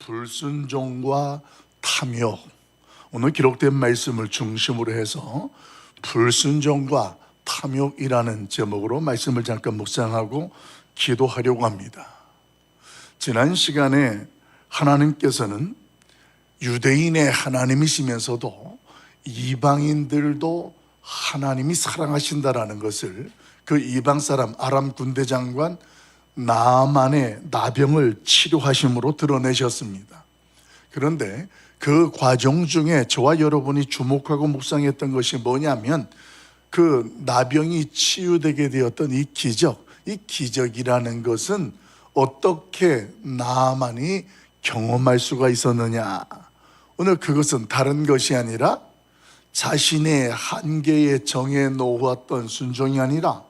불순종과 탐욕, 오늘 기록된 말씀을 중심으로 해서 불순종과 탐욕이라는 제목으로 말씀을 잠깐 묵상하고 기도하려고 합니다. 지난 시간에 하나님께서는 유대인의 하나님이시면서도 이방인들도 하나님이 사랑하신다라는 것을 그 이방 사람 아람 군대 장관 나아만의 나병을 치료하심으로 드러내셨습니다. 그런데 그 과정 중에 저와 여러분이 주목하고 묵상했던 것이 뭐냐면 그 나병이 치유되게 되었던 이 기적이라는 것은 어떻게 나아만이 경험할 수가 있었느냐. 오늘 그것은 다른 것이 아니라 자신의 한계에 정해 놓았던 순종이 아니라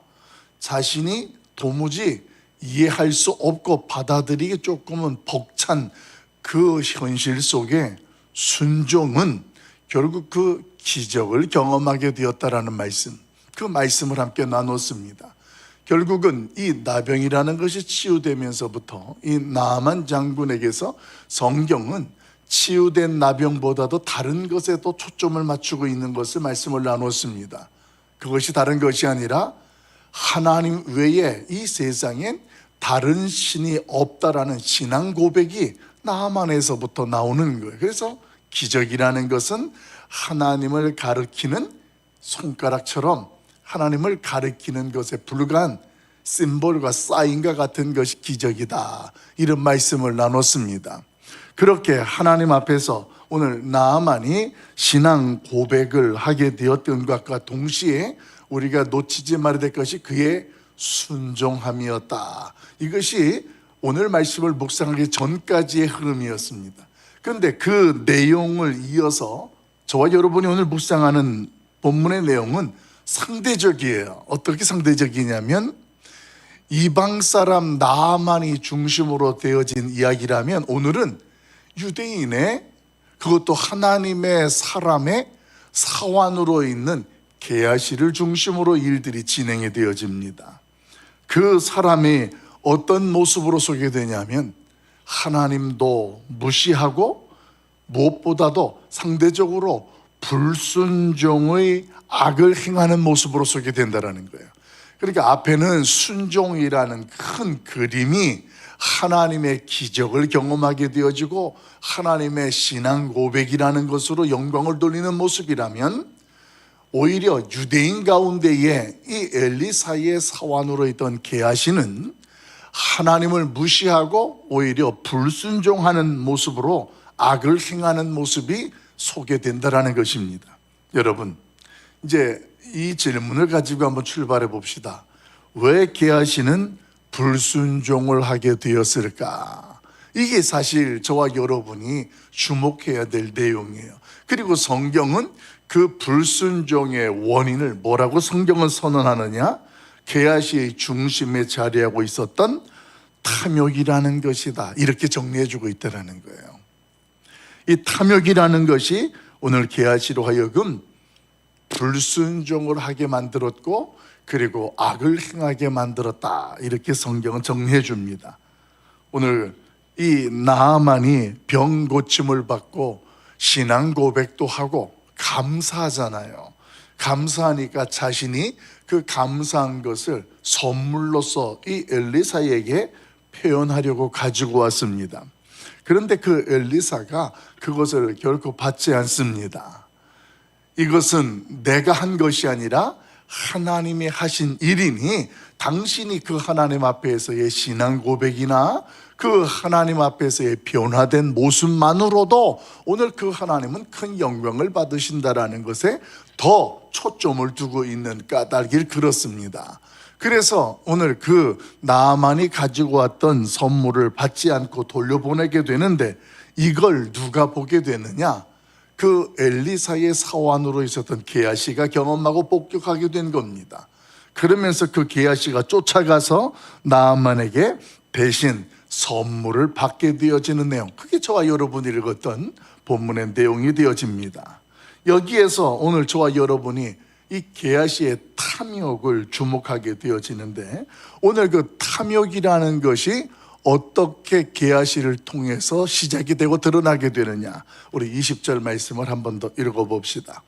자신이 도무지 이해할 수 없고 받아들이기 조금은 벅찬 그 현실 속에 순종은 결국 그 기적을 경험하게 되었다라는 말씀, 그 말씀을 함께 나눴습니다. 결국은 이 나병이라는 것이 치유되면서부터 이 나아만 장군에게서 성경은 치유된 나병보다도 다른 것에 또 초점을 맞추고 있는 것을 말씀을 나눴습니다. 그것이 다른 것이 아니라 하나님 외에 이 세상엔 다른 신이 없다라는 신앙 고백이 나아만에서부터 나오는 거예요. 그래서 기적이라는 것은 하나님을 가리키는 손가락처럼 하나님을 가리키는 것에 불과한 심볼과 사인과 같은 것이 기적이다, 이런 말씀을 나눴습니다. 그렇게 하나님 앞에서 오늘 나아만이 신앙 고백을 하게 되었던 것과 동시에 우리가 놓치지 말아야 될 것이 그의 순종함이었다. 이것이 오늘 말씀을 묵상하기 전까지의 흐름이었습니다. 그런데 그 내용을 이어서 저와 여러분이 오늘 묵상하는 본문의 내용은 상대적이에요. 어떻게 상대적이냐면 이방 사람 나아만이 중심으로 되어진 이야기라면 오늘은 유대인의, 그것도 하나님의 사람의 사환으로 있는 게하시를 중심으로 일들이 진행이 되어집니다. 그 사람이 어떤 모습으로 소개되냐면 하나님도 무시하고 무엇보다도 상대적으로 불순종의 악을 행하는 모습으로 소개된다는 거예요. 그러니까 앞에는 순종이라는 큰 그림이 하나님의 기적을 경험하게 되어지고 하나님의 신앙 고백이라는 것으로 영광을 돌리는 모습이라면, 오히려 유대인 가운데에 이 엘리사의 사환으로 있던 게하시는 하나님을 무시하고 오히려 불순종하는 모습으로 악을 행하는 모습이 소개된다라는 것입니다. 여러분, 이제 이 질문을 가지고 한번 출발해 봅시다. 왜 게하시는 불순종을 하게 되었을까? 이게 사실 저와 여러분이 주목해야 될 내용이에요. 그리고 성경은 그 불순종의 원인을 뭐라고 성경은 선언하느냐? 게하시의 중심에 자리하고 있었던 탐욕이라는 것이다, 이렇게 정리해주고 있다는 거예요. 이 탐욕이라는 것이 오늘 게하시로 하여금 불순종을 하게 만들었고 그리고 악을 행하게 만들었다, 이렇게 성경은 정리해 줍니다. 오늘 이 나아만이 병 고침을 받고 신앙 고백도 하고 감사하잖아요. 감사하니까 자신이 그 감사한 것을 선물로서 이 엘리사에게 표현하려고 가지고 왔습니다. 그런데 그 엘리사가 그것을 결코 받지 않습니다. 이것은 내가 한 것이 아니라 하나님이 하신 일이니 당신이 그 하나님 앞에서의 신앙 고백이나 그 하나님 앞에서의 변화된 모습만으로도 오늘 그 하나님은 큰 영광을 받으신다라는 것에 더 초점을 두고 있는 까닭을 그렇습니다. 그래서 오늘 그 나아만이 가지고 왔던 선물을 받지 않고 돌려보내게 되는데, 이걸 누가 보게 되느냐? 그 엘리사의 사환으로 있었던 게하시가 경험하고 복격하게 된 겁니다. 그러면서 그 게하시가 쫓아가서 나아만에게 대신 선물을 받게 되어지는 내용, 그게 저와 여러분이 읽었던 본문의 내용이 되어집니다. 여기에서 오늘 저와 여러분이 이 게하시의 탐욕을 주목하게 되어지는데, 오늘 그 탐욕이라는 것이 어떻게 게하시를 통해서 시작이 되고 드러나게 되느냐. 우리 20절 말씀을 한 번 더 읽어봅시다.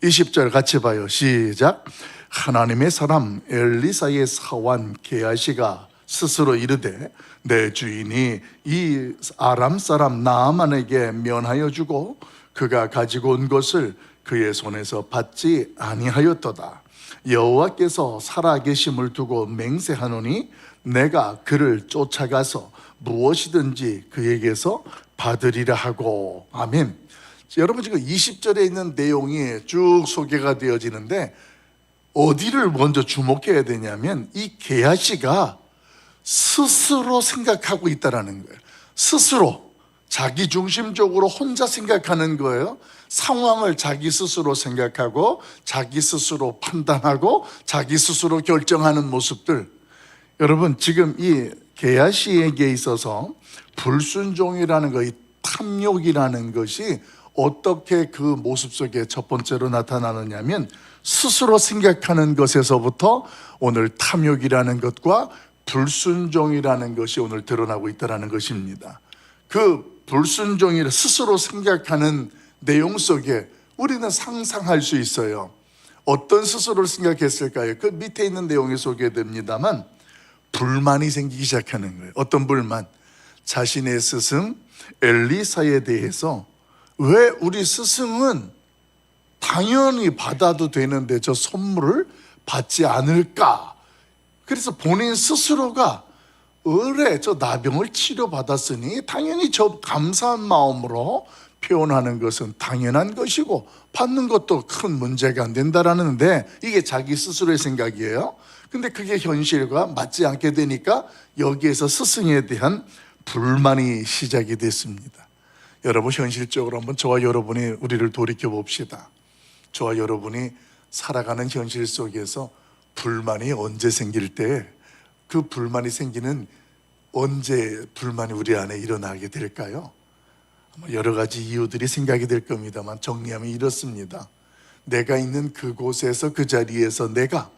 20절 같이 봐요. 시작. 하나님의 사람 엘리사의 사환 게하시가 스스로 이르되 내 주인이 이 아람 사람 나아만에게 면하여 주고 그가 가지고 온 것을 그의 손에서 받지 아니하였도다. 여호와께서 살아계심을 두고 맹세하노니 내가 그를 쫓아가서 무엇이든지 그에게서 받으리라 하고. 아멘. 여러분, 지금 20절에 있는 내용이 쭉 소개가 되어지는데 어디를 먼저 주목해야 되냐면 이 게하시가 스스로 생각하고 있다라는 거예요. 스스로 자기 중심적으로 혼자 생각하는 거예요. 상황을 자기 스스로 생각하고 자기 스스로 판단하고 자기 스스로 결정하는 모습들. 여러분, 지금 이 게하시에게 있어서 불순종이라는 것, 이 탐욕이라는 것이 어떻게 그 모습 속에 첫 번째로 나타나느냐면 스스로 생각하는 것에서부터 오늘 탐욕이라는 것과 불순종이라는 것이 오늘 드러나고 있다는 것입니다. 그 불순종이라 스스로 생각하는 내용 속에 우리는 상상할 수 있어요. 어떤 스스로를 생각했을까요? 그 밑에 있는 내용이 소개됩니다만 불만이 생기기 시작하는 거예요. 어떤 불만? 자신의 스승 엘리사에 대해서 왜 우리 스승은 당연히 받아도 되는데 저 선물을 받지 않을까? 그래서 본인 스스로가 의뢰 저 나병을 치료받았으니 당연히 저 감사한 마음으로 표현하는 것은 당연한 것이고 받는 것도 큰 문제가 안 된다라는데 이게 자기 스스로의 생각이에요. 근데 그게 현실과 맞지 않게 되니까 여기에서 스승에 대한 불만이 시작이 됐습니다. 여러분, 현실적으로 한번 저와 여러분이 우리를 돌이켜 봅시다. 저와 여러분이 살아가는 현실 속에서 불만이 언제 생길 때 그 불만이 생기는 언제 불만이 우리 안에 일어나게 될까요? 여러 가지 이유들이 생각이 될 겁니다만 정리하면 이렇습니다. 내가 있는 그곳에서 그 자리에서 내가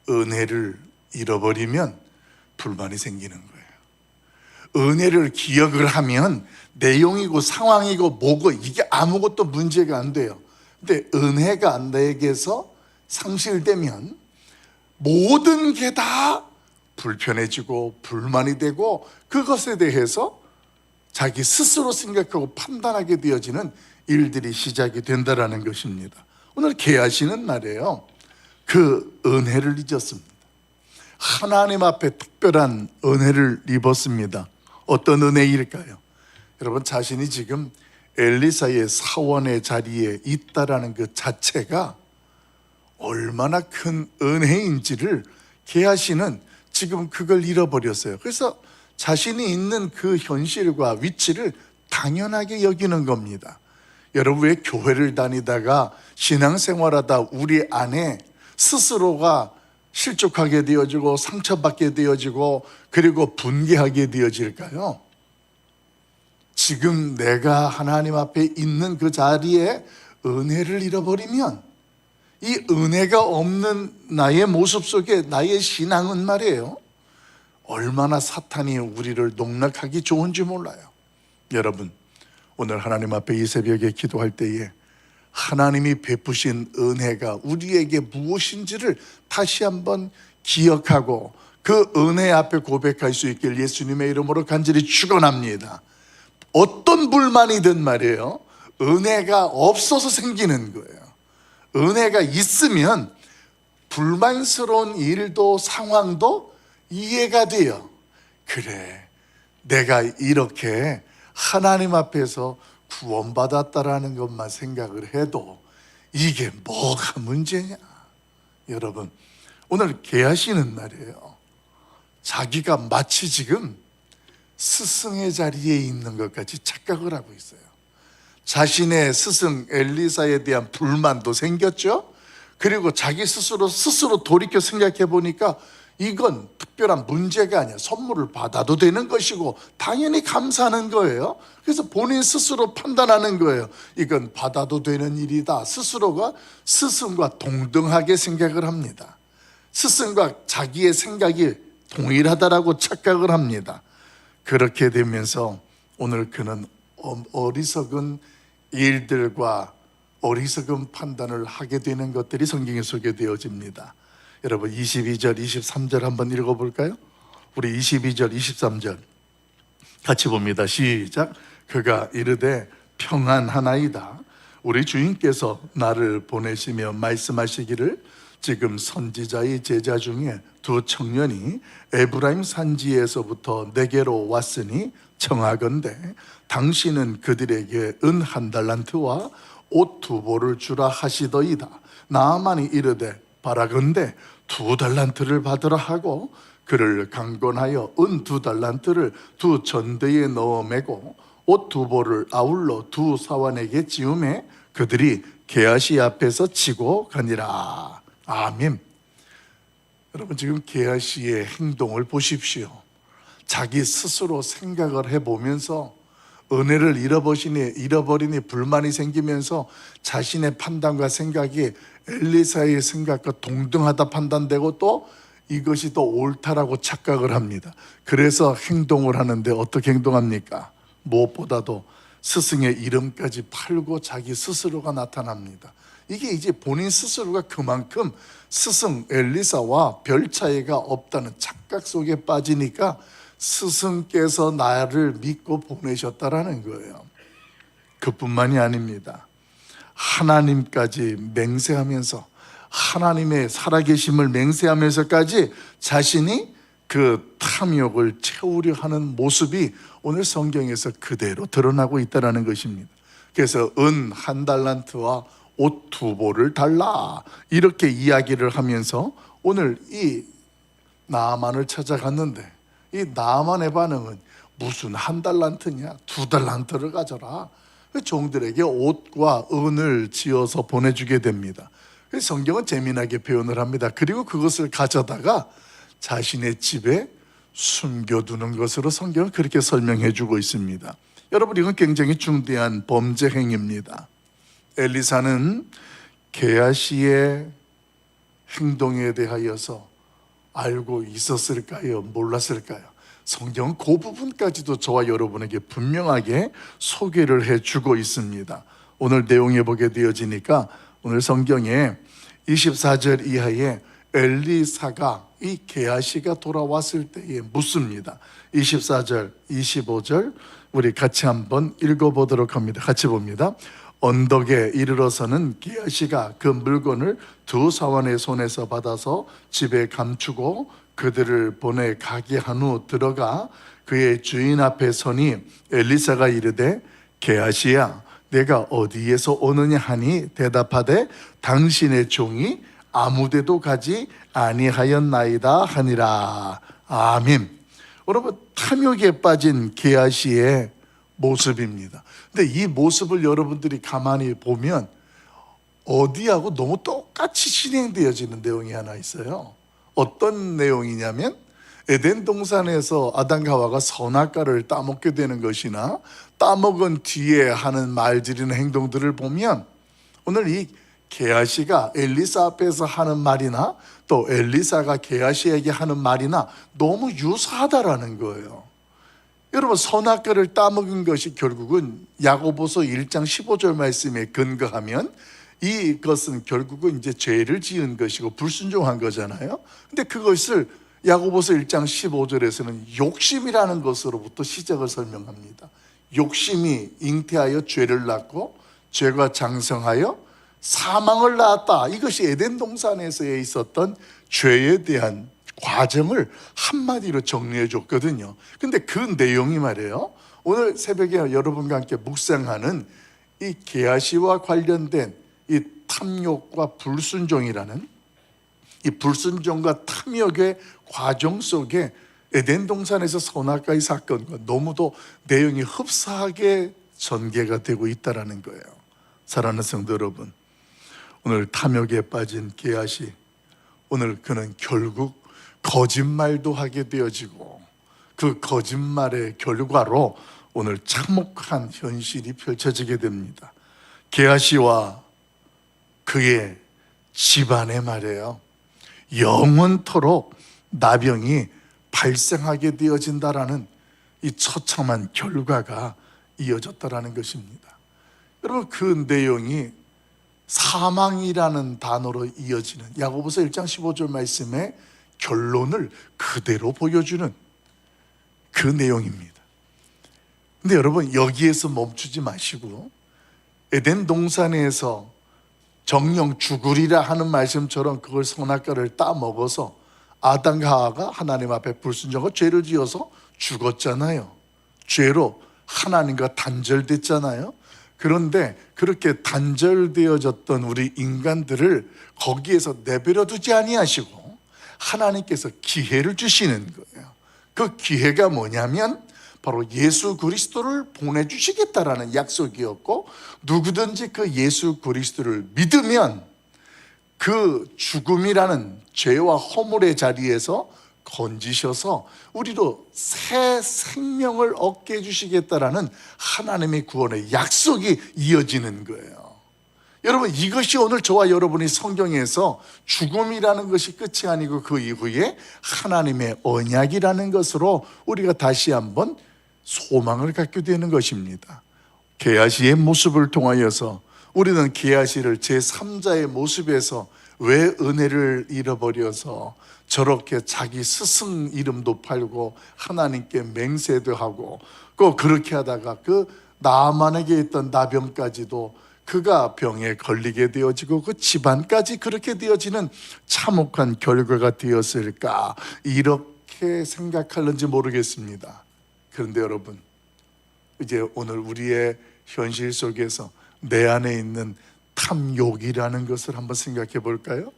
은혜를 잃어버리면 불만이 생기는 거예요. 은혜를 기억을 하면 내용이고 상황이고 뭐고 이게 아무것도 문제가 안 돼요. 근데 은혜가 내게서 상실되면 모든 게 다 불편해지고 불만이 되고 그것에 대해서 자기 스스로 생각하고 판단하게 되어지는 일들이 시작이 된다라는 것입니다. 오늘 게하시는 말이에요. 그 은혜를 잊었습니다. 하나님 앞에 특별한 은혜를 입었습니다. 어떤 은혜일까요? 여러분, 자신이 지금 엘리사의 사원의 자리에 있다라는 그 자체가 얼마나 큰 은혜인지를 게하시는 지금 그걸 잃어버렸어요. 그래서 자신이 있는 그 현실과 위치를 당연하게 여기는 겁니다. 여러분, 왜 교회를 다니다가 신앙생활하다 우리 안에 스스로가 실족하게 되어지고 상처받게 되어지고 그리고 분개하게 되어질까요? 지금 내가 하나님 앞에 있는 그 자리에 은혜를 잃어버리면 이 은혜가 없는 나의 모습 속에 나의 신앙은 말이에요, 얼마나 사탄이 우리를 농락하기 좋은지 몰라요. 여러분, 오늘 하나님 앞에 이 새벽에 기도할 때에 하나님이 베푸신 은혜가 우리에게 무엇인지를 다시 한번 기억하고 그 은혜 앞에 고백할 수 있길 예수님의 이름으로 간절히 축원합니다. 어떤 불만이든 말이에요, 은혜가 없어서 생기는 거예요. 은혜가 있으면 불만스러운 일도 상황도 이해가 돼요. 그래, 내가 이렇게 하나님 앞에서 구원받았다라는 것만 생각을 해도 이게 뭐가 문제냐. 여러분, 오늘 게하시는 말이에요. 자기가 마치 지금 스승의 자리에 있는 것 같이 착각을 하고 있어요. 자신의 스승 엘리사에 대한 불만도 생겼죠. 그리고 자기 스스로 돌이켜 생각해 보니까 이건 특별한 문제가 아니야. 선물을 받아도 되는 것이고 당연히 감사하는 거예요. 그래서 본인 스스로 판단하는 거예요. 이건 받아도 되는 일이다. 스스로가 스승과 동등하게 생각을 합니다. 스승과 자기의 생각이 동일하다라고 착각을 합니다. 그렇게 되면서 오늘 그는 어리석은 일들과 어리석은 판단을 하게 되는 것들이 성경에 소개되어집니다. 여러분 22절, 23절 한번 읽어볼까요? 우리 22절, 23절 같이 봅니다. 시작. 그가 이르되 평안하나이다. 우리 주인께서 나를 보내시며 말씀하시기를 지금 선지자의 제자 중에 두 청년이 에브라임 산지에서부터 내게로 왔으니 청하건대 당신은 그들에게 은 한 달란트와 옷 두 벌을 주라 하시더이다. 나아만이 이르되 바라건대 두 달란트를 받으라 하고 그를 강권하여 은 두 달란트를 두 전대에 넣어 매고 옷 두 벌을 아울러 두 사환에게 지우매 그들이 게하시 앞에서 치고 가니라. 아멘. 여러분 지금 게하시의 행동을 보십시오. 자기 스스로 생각을 해보면서 은혜를 잃어버리니 불만이 생기면서 자신의 판단과 생각이 엘리사의 생각과 동등하다 판단되고 또 이것이 또 옳다라고 착각을 합니다. 그래서 행동을 하는데 어떻게 행동합니까? 무엇보다도 스승의 이름까지 팔고 자기 스스로가 나타납니다. 이게 이제 본인 스스로가 그만큼 스승 엘리사와 별 차이가 없다는 착각 속에 빠지니까 스승께서 나를 믿고 보내셨다라는 거예요. 그뿐만이 아닙니다. 하나님까지 맹세하면서 하나님의 살아계심을 맹세하면서까지 자신이 그 탐욕을 채우려 하는 모습이 오늘 성경에서 그대로 드러나고 있다는 것입니다. 그래서 은 한 달란트와 옷 두 벌을 달라 이렇게 이야기를 하면서 오늘 이 나아만을 찾아갔는데 이 나아만의 반응은 무슨 한 달란트냐, 두 달란트를 가져라. 종들에게 옷과 은을 지어서 보내주게 됩니다. 성경은 재미나게 표현을 합니다. 그리고 그것을 가져다가 자신의 집에 숨겨두는 것으로 성경은 그렇게 설명해 주고 있습니다. 여러분 이건 굉장히 중대한 범죄 행위입니다. 엘리사는 게하시의 행동에 대하여서 알고 있었을까요? 몰랐을까요? 성경은 그 부분까지도 저와 여러분에게 분명하게 소개를 해주고 있습니다. 오늘 내용해 보게 되어지니까 오늘 성경에 24절 이하에 엘리사가 이 게하시가 돌아왔을 때에 묻습니다. 24절, 25절 우리 같이 한번 읽어보도록 합니다. 같이 봅니다. 언덕에 이르러서는 게하시가 그 물건을 두 사환의 손에서 받아서 집에 감추고 그들을 보내 가게 한 후 들어가 그의 주인 앞에 서니 엘리사가 이르되 게하시야 내가 어디에서 오느냐 하니 대답하되 당신의 종이 아무데도 가지 아니하였나이다 하니라. 아멘. 여러분 탐욕에 빠진 게하시의 모습입니다. 근데 이 모습을 여러분들이 가만히 보면 어디하고 너무 똑같이 진행되어지는 내용이 하나 있어요. 어떤 내용이냐면 에덴 동산에서 아담과 하와가 선악과를 따먹게 되는 것이나 따먹은 뒤에 하는 말들이나 행동들을 보면 오늘 이 게하시가 엘리사 앞에서 하는 말이나 또 엘리사가 게하시에게 하는 말이나 너무 유사하다라는 거예요. 여러분 선악과를 따먹은 것이 결국은 야고보서 1장 15절 말씀에 근거하면 이것은 결국은 이제 죄를 지은 것이고 불순종한 거잖아요. 근데 그것을 야고보서 1장 15절에서는 욕심이라는 것으로부터 시작을 설명합니다. 욕심이 잉태하여 죄를 낳고 죄가 장성하여 사망을 낳았다. 이것이 에덴 동산에서 있었던 죄에 대한 과정을 한마디로 정리해 줬거든요. 근데 그 내용이 말이에요, 오늘 새벽에 여러분과 함께 묵상하는 이 게하시와 관련된 이 탐욕과 불순종이라는 이 불순종과 탐욕의 과정 속에 에덴 동산에서 선악과의 사건과 너무도 내용이 흡사하게 전개가 되고 있다는 거예요. 사랑하는 성도 여러분, 오늘 탐욕에 빠진 게하시, 오늘 그는 결국 거짓말도 하게 되어지고 그 거짓말의 결과로 오늘 참혹한 현실이 펼쳐지게 됩니다. 게하시와 그의 집안에 말이에요, 영원토록 나병이 발생하게 되어진다라는 이 처참한 결과가 이어졌다라는 것입니다. 여러분, 그 내용이 사망이라는 단어로 이어지는 야고보서 1장 15절 말씀의 결론을 그대로 보여주는 그 내용입니다. 근데 여러분, 여기에서 멈추지 마시고 에덴 동산에서 정령 죽으리라 하는 말씀처럼 그걸 선악과를 따먹어서 아담과 하와가 하나님 앞에 불순종하고 죄를 지어서 죽었잖아요. 죄로 하나님과 단절됐잖아요. 그런데 그렇게 단절되어졌던 우리 인간들을 거기에서 내버려 두지 아니하시고 하나님께서 기회를 주시는 거예요. 그 기회가 뭐냐면 바로 예수 그리스도를 보내주시겠다라는 약속이었고, 누구든지 그 예수 그리스도를 믿으면 그 죽음이라는 죄와 허물의 자리에서 건지셔서 우리로 새 생명을 얻게 해주시겠다라는 하나님의 구원의 약속이 이어지는 거예요. 여러분, 이것이 오늘 저와 여러분이 성경에서 죽음이라는 것이 끝이 아니고 그 이후에 하나님의 언약이라는 것으로 우리가 다시 한번 소망을 갖게 되는 것입니다. 게하시의 모습을 통하여서 우리는 게하시를 제3자의 모습에서 왜 은혜를 잃어버려서 저렇게 자기 스승 이름도 팔고 하나님께 맹세도 하고 꼭 그렇게 하다가 그 나아만에게 있던 나병까지도 그가 병에 걸리게 되어지고 그 집안까지 그렇게 되어지는 참혹한 결과가 되었을까, 이렇게 생각할는지 모르겠습니다. 그런데 여러분, 이제 오늘 우리의 현실 속에서 내 안에 있는 탐욕이라는 것을 한번 생각해 볼까요?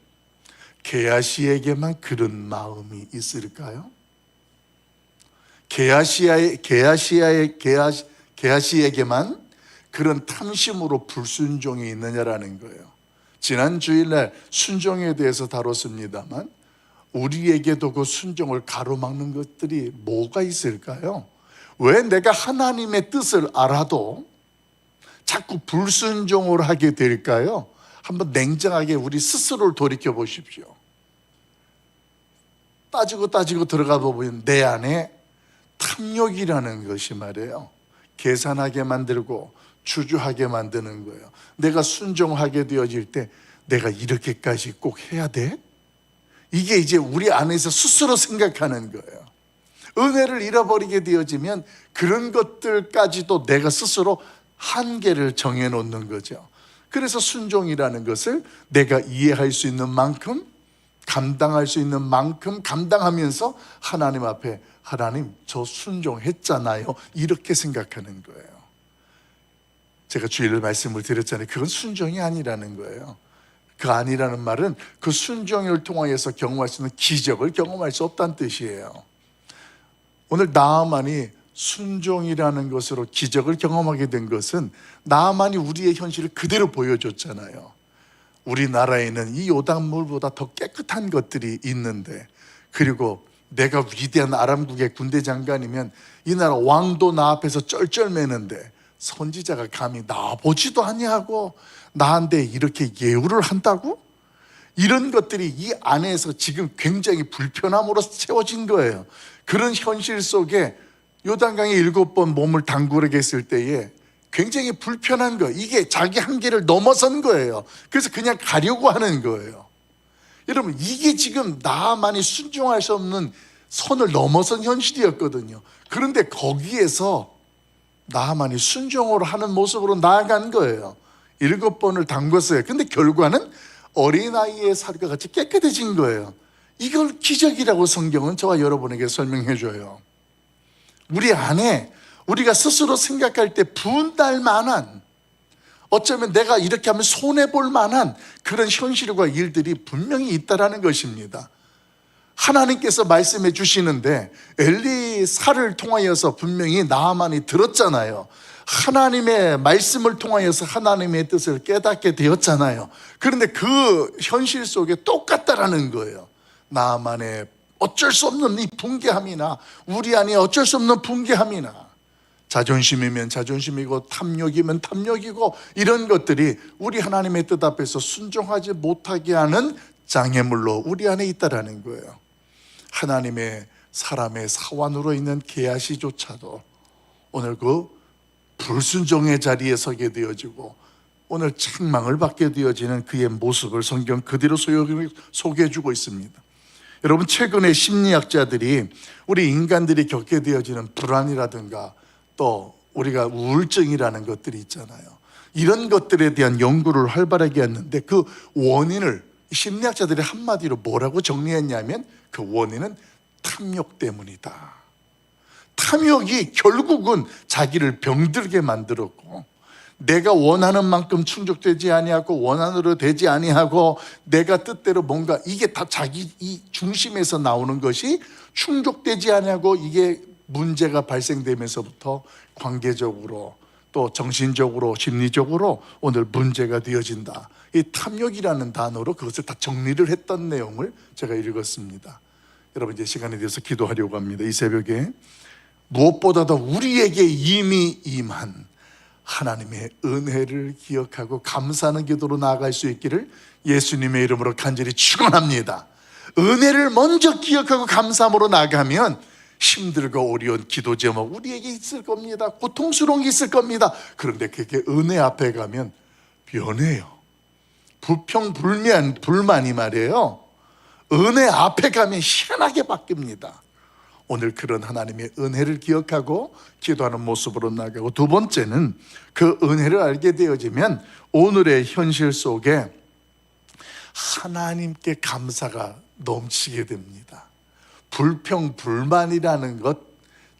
게하시에게만 그런 마음이 있을까요? 게하시에게만 그런 탐심으로 불순종이 있느냐라는 거예요. 지난 주일날 순종에 대해서 다뤘습니다만 우리에게도 그 순종을 가로막는 것들이 뭐가 있을까요? 왜 내가 하나님의 뜻을 알아도 자꾸 불순종을 하게 될까요? 한번 냉정하게 우리 스스로를 돌이켜 보십시오. 따지고 들어가 보면 내 안에 탐욕이라는 것이 말이에요, 계산하게 만들고 주저하게 만드는 거예요. 내가 순종하게 되어질 때 내가 이렇게까지 꼭 해야 돼? 이게 이제 우리 안에서 스스로 생각하는 거예요. 은혜를 잃어버리게 되어지면 그런 것들까지도 내가 스스로 한계를 정해놓는 거죠. 그래서 순종이라는 것을 내가 이해할 수 있는 만큼, 감당할 수 있는 만큼 감당하면서 하나님 앞에, 하나님 저 순종했잖아요, 이렇게 생각하는 거예요. 제가 주일날 말씀을 드렸잖아요. 그건 순종이 아니라는 거예요. 그 아니라는 말은 그 순종을 통하여서 경험할 수 있는 기적을 경험할 수 없다는 뜻이에요. 오늘 나아만이 순종이라는 것으로 기적을 경험하게 된 것은 나아만이 우리의 현실을 그대로 보여줬잖아요. 우리나라에는 이 요단물보다 더 깨끗한 것들이 있는데, 그리고 내가 위대한 아람국의 군대 장관이면 이 나라 왕도 나 앞에서 쩔쩔매는데 선지자가 감히 나보지도 아니하고 나한테 이렇게 예우를 한다고? 이런 것들이 이 안에서 지금 굉장히 불편함으로 채워진 거예요. 그런 현실 속에 요단강에 7번 몸을 담그게 했을 때에 굉장히 불편한 거예요. 이게 자기 한계를 넘어선 거예요. 그래서 그냥 가려고 하는 거예요. 여러분, 이게 지금 나만이 순종할 수 없는 선을 넘어선 현실이었거든요. 그런데 거기에서 나만이 순종을 하는 모습으로 나아간 거예요. 7번을 담궜어요. 근데 결과는 어린아이의 살과 같이 깨끗해진 거예요. 이걸 기적이라고 성경은 저와 여러분에게 설명해 줘요. 우리 안에 우리가 스스로 생각할 때 분할 만한, 어쩌면 내가 이렇게 하면 손해볼 만한 그런 현실과 일들이 분명히 있다라는 것입니다. 하나님께서 말씀해 주시는데 엘리사를 통하여서 분명히 나아만이 들었잖아요. 하나님의 말씀을 통하여서 하나님의 뜻을 깨닫게 되었잖아요. 그런데 그 현실 속에 똑같다라는 거예요. 나아만의 어쩔 수 없는 이 분개함이나 우리 안에 어쩔 수 없는 분개함이나 자존심이면 자존심이고 탐욕이면 탐욕이고 이런 것들이 우리 하나님의 뜻 앞에서 순종하지 못하게 하는 장애물로 우리 안에 있다라는 거예요. 하나님의 사람의 사환으로 있는 게하시조차도 오늘 그 불순종의 자리에 서게 되어지고 오늘 책망을 받게 되어지는 그의 모습을 성경 그대로 소개해주고 있습니다. 여러분, 최근에 심리학자들이 우리 인간들이 겪게 되어지는 불안이라든가 또 우리가 우울증이라는 것들이 있잖아요. 이런 것들에 대한 연구를 활발하게 했는데 그 원인을 심리학자들이 한마디로 뭐라고 정리했냐면 그 원인은 탐욕 때문이다. 탐욕이 결국은 자기를 병들게 만들었고 내가 원하는 만큼 충족되지 아니하고 원한으로 되지 아니하고 내가 뜻대로 뭔가 이게 다 자기 이 중심에서 나오는 것이 충족되지 아니하고 이게 문제가 발생되면서부터 관계적으로 또 정신적으로 심리적으로 오늘 문제가 되어진다. 이 탐욕이라는 단어로 그것을 다 정리를 했던 내용을 제가 읽었습니다. 여러분, 이제 시간이 되어서 기도하려고 합니다. 이 새벽에 무엇보다도 우리에게 이미 임한 하나님의 은혜를 기억하고 감사하는 기도로 나아갈 수 있기를 예수님의 이름으로 간절히 축원합니다. 은혜를 먼저 기억하고 감사함으로 나가면 힘들고 어려운 기도 제목 우리에게 있을 겁니다. 고통스러운 게 있을 겁니다. 그런데 그게 은혜 앞에 가면 변해요. 불만이 말이에요. 은혜 앞에 가면 희한하게 바뀝니다. 오늘 그런 하나님의 은혜를 기억하고 기도하는 모습으로 나가고, 두 번째는 그 은혜를 알게 되어지면 오늘의 현실 속에 하나님께 감사가 넘치게 됩니다. 불평불만이라는 것,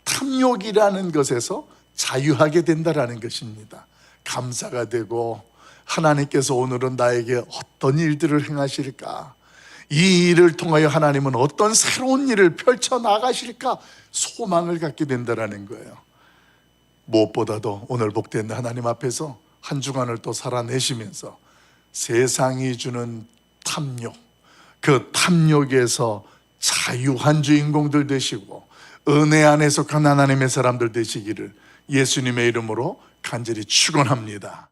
탐욕이라는 것에서 자유하게 된다라는 것입니다. 감사가 되고 하나님께서 오늘은 나에게 어떤 일들을 행하실까, 이 일을 통하여 하나님은 어떤 새로운 일을 펼쳐나가실까 소망을 갖게 된다는 거예요. 무엇보다도 오늘 복된 하나님 앞에서 한 주간을 또 살아내시면서 세상이 주는 탐욕, 그 탐욕에서 자유한 주인공들 되시고 은혜 안에 속한 하나님의 사람들 되시기를 예수님의 이름으로 간절히 축원합니다.